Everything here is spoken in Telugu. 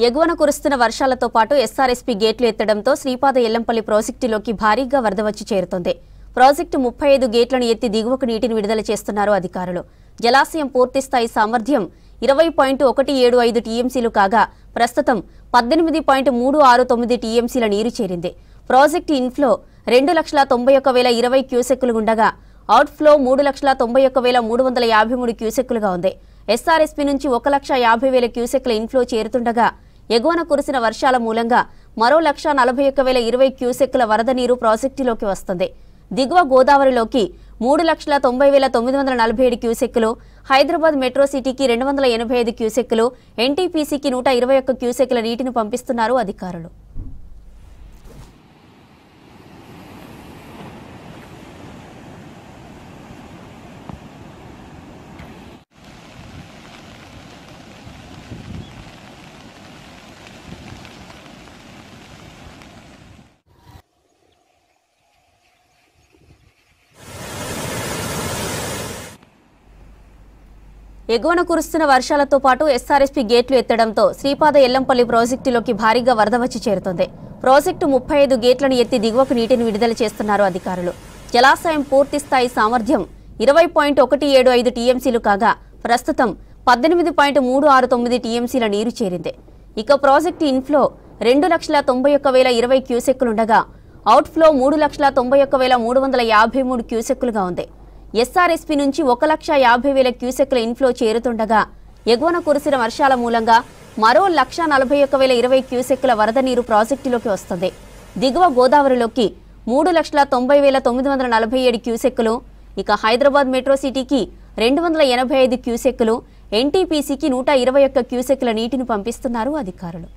ఎగువన కురుస్తున్న వర్షాలతో పాటు ఎస్ఆర్ఎస్పీ గేట్లు ఎత్తడంతో శ్రీపాద ఎల్లంపల్లి ప్రాజెక్టులోకి భారీగా వరద వచ్చి చేరుతోంది. ప్రాజెక్టు 35 గేట్లను ఎత్తి దిగువకు నీటిని విడుదల చేస్తున్నారు అధికారులు. జలాశయం పూర్తిస్థాయి సామర్థ్యం 20.175 టీఎంసీలు కాగా ప్రస్తుతం 18.369 టీఎంసీల నీరు చేరింది. ప్రాజెక్టు ఇన్ఫ్లో 2,91,020 క్యూసెక్కులు ఉండగా అవుట్ఫ్లో 3,91,353 క్యూసెక్కులుగా ఉంది. ఎస్ఆర్ఎస్పీ నుంచి 1,50,000 క్యూసెక్ల ఇన్ఫ్లో చేరుతుండగా ఎగువన కురిసిన వర్షాల మూలంగా మరో 1,41,020 క్యూసెక్కుల వరద నీరు ప్రాజెక్టులోకి వస్తుంది. దిగువ గోదావరిలోకి 3,90,947 క్యూసెక్కులు, హైదరాబాద్ మెట్రో సిటీకి 285 క్యూసెక్కులు, ఎన్టీపీసీకి 121 క్యూసెక్కుల నీటిని పంపిస్తున్నారు అధికారులు. ఎగువన కురుస్తున్న వర్షాలతో పాటు ఎస్ఆర్ఎస్పీ గేట్లు ఎత్తడంతో శ్రీపాద ఎల్లంపల్లి ప్రాజెక్టులోకి భారీగా వరద వచ్చి చేరుతోంది. ప్రాజెక్టు 35 గేట్లను ఎత్తి దిగువకు నీటిని విడుదల చేస్తున్నారు అధికారులు. జలాశయం పూర్తిస్థాయి సామర్థ్యం 20.175 టీఎంసీలు కాగా ప్రస్తుతం 18.369 టీఎంసీల నీరు చేరింది. ఇక ప్రాజెక్టు ఇన్ఫ్లో 2,91,020 క్యూసెక్కులుండగా అవుట్ఫ్లో 3,91,353 క్యూసెక్కులుగా ఉంది. ఎస్ఆర్ఎస్పీ నుంచి 1,50,000 క్యూసెక్కుల ఇన్ఫ్లో చేరుతుండగా ఎగువన కురిసిన వర్షాల మూలంగా మరో 1,41,020 క్యూసెక్కుల వరద నీరు ప్రాజెక్టులోకి వస్తుంది. దిగువ గోదావరిలోకి 3,90,947 క్యూసెక్కులు, ఇక హైదరాబాద్ మెట్రో సిటీకి 285 క్యూసెక్కులు, ఎన్టీపీసీకి 121 క్యూసెక్కుల నీటిని పంపిస్తున్నారు అధికారులు.